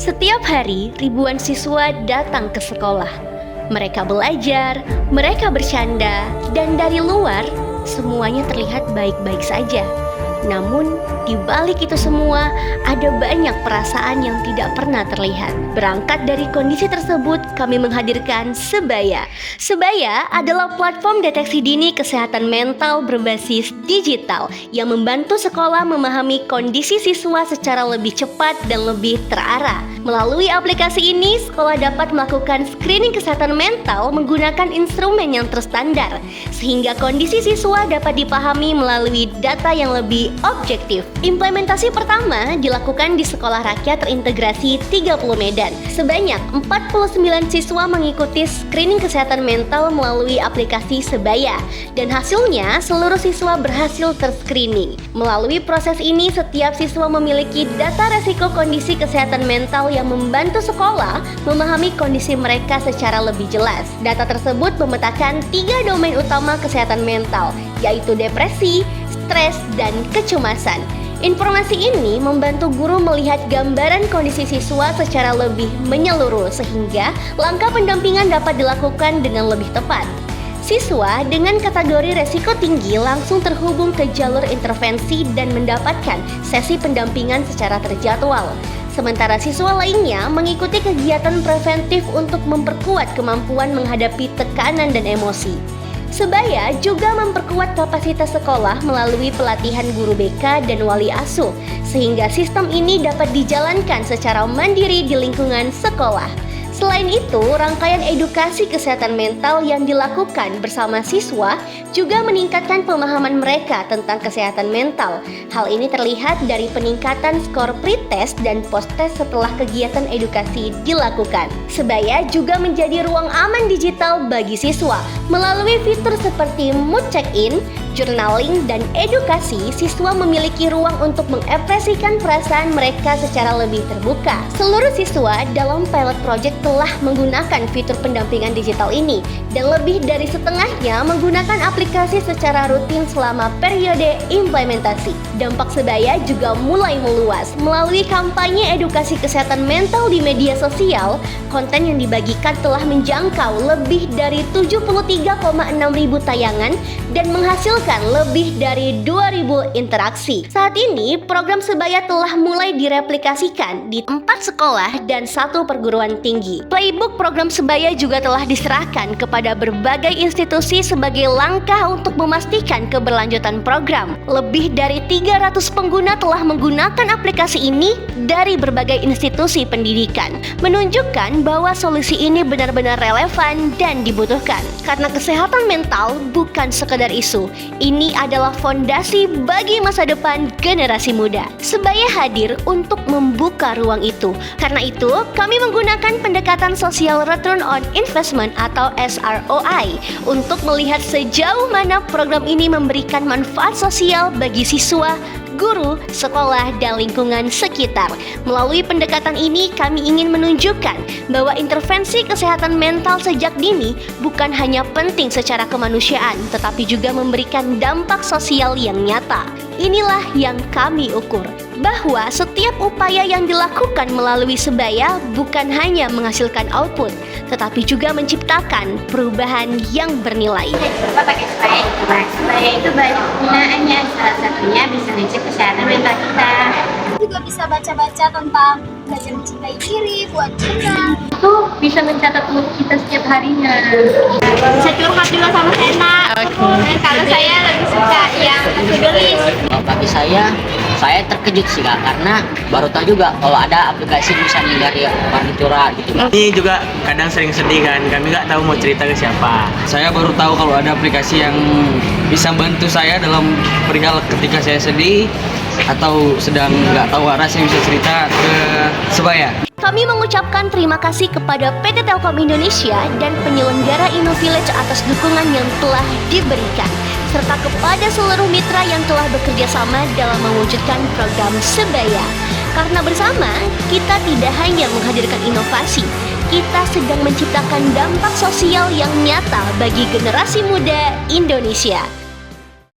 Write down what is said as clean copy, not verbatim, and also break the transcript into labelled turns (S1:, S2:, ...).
S1: Setiap hari, ribuan siswa datang ke sekolah. Mereka belajar, mereka bercanda, dan dari luar, semuanya terlihat baik-baik saja. Namun, di balik itu semua, ada banyak perasaan yang tidak pernah terlihat. Berangkat dari kondisi tersebut, kami menghadirkan Sebaya. Sebaya adalah platform deteksi dini kesehatan mental berbasis digital yang membantu sekolah memahami kondisi siswa secara lebih cepat dan lebih terarah. Melalui aplikasi ini, sekolah dapat melakukan screening kesehatan mental menggunakan instrumen yang terstandar, sehingga kondisi siswa dapat dipahami melalui data yang lebih objektif. Implementasi pertama dilakukan di Sekolah Rakyat Terintegrasi 30 Medan. Sebanyak 49 siswa mengikuti screening kesehatan mental melalui aplikasi Sebaya, dan hasilnya seluruh siswa berhasil terscreening. Melalui proses ini, setiap siswa memiliki data resiko kondisi kesehatan mental yang membantu sekolah memahami kondisi mereka secara lebih jelas. Data tersebut memetakan 3 domain utama kesehatan mental, yaitu depresi, stres, dan kecemasan. Informasi ini membantu guru melihat gambaran kondisi siswa secara lebih menyeluruh, sehingga langkah pendampingan dapat dilakukan dengan lebih tepat. Siswa dengan kategori resiko tinggi langsung terhubung ke jalur intervensi dan mendapatkan sesi pendampingan secara terjadwal. Sementara siswa lainnya mengikuti kegiatan preventif untuk memperkuat kemampuan menghadapi tekanan dan emosi. Sebaya juga memperkuat kapasitas sekolah melalui pelatihan guru BK dan wali asuh, sehingga sistem ini dapat dijalankan secara mandiri di lingkungan sekolah. Selain itu, rangkaian edukasi kesehatan mental yang dilakukan bersama siswa juga meningkatkan pemahaman mereka tentang kesehatan mental. Hal ini terlihat dari peningkatan skor pretest dan posttest setelah kegiatan edukasi dilakukan. Sebaya juga menjadi ruang aman digital bagi siswa. Melalui fitur seperti mood check-in, journaling, dan edukasi, siswa memiliki ruang untuk mengekspresikan perasaan mereka secara lebih terbuka. Seluruh siswa dalam pilot project telah menggunakan fitur pendampingan digital ini, dan lebih dari setengahnya menggunakan aplikasi secara rutin selama periode implementasi. Dampak Sebaya juga mulai meluas. Melalui kampanye edukasi kesehatan mental di media sosial, konten yang dibagikan telah menjangkau lebih dari 73,6 ribu tayangan dan menghasilkan lebih dari 2.000 interaksi. Saat ini, program Sebaya telah mulai direplikasikan di 4 sekolah dan 1 perguruan tinggi. Playbook program Sebaya juga telah diserahkan kepada berbagai institusi sebagai langkah untuk memastikan keberlanjutan program. Lebih dari 300 pengguna telah menggunakan aplikasi ini dari berbagai institusi pendidikan, menunjukkan bahwa solusi ini benar-benar relevan dan dibutuhkan. Karena kesehatan mental bukan sekedar isu, ini adalah fondasi bagi masa depan generasi muda. Sebaya hadir untuk membuka ruang itu. Karena itu, kami menggunakan pendekatan Social Return on Investment atau SROI untuk melihat sejauh mana program ini memberikan manfaat sosial bagi siswa, guru, sekolah, dan lingkungan sekitar. Melalui pendekatan ini, kami ingin menunjukkan bahwa intervensi kesehatan mental sejak dini bukan hanya penting secara kemanusiaan, tetapi juga memberikan dampak sosial yang nyata. Inilah yang kami ukur, bahwa setiap upaya yang dilakukan melalui Sebaya bukan hanya menghasilkan output, tetapi juga menciptakan perubahan yang bernilai.
S2: Coba pakai Sebaya, Sebaya itu banyak penggunaannya, salah satunya bisa ngecek kesehatan mental kita.
S3: Juga bisa baca-baca tentang belajar mencintai diri, buat cerita.
S2: Itu bisa mencatat mood kita setiap harinya.
S3: Bisa curhat juga sama Sena. Dan kalau saya lebih suka yang tulis.
S4: Bagi saya terkejut sih Kak, karena baru tahu juga kalau ada aplikasi bisa menghindari orang curhat gitu.
S5: Ini juga kadang sering sedih kan, kami nggak tahu mau cerita ke siapa. Saya baru tahu kalau ada aplikasi yang bisa bantu saya dalam perihal ketika saya sedih atau sedang nggak tahu arah, saya bisa cerita ke Sebaya.
S1: Kami mengucapkan terima kasih kepada PT Telkom Indonesia dan penyelenggara InnoVillage atas dukungan yang telah diberikan, serta kepada seluruh mitra yang telah bekerja sama dalam mewujudkan program Sebaya. Karena bersama, kita tidak hanya menghadirkan inovasi, kita sedang menciptakan dampak sosial yang nyata bagi generasi muda Indonesia.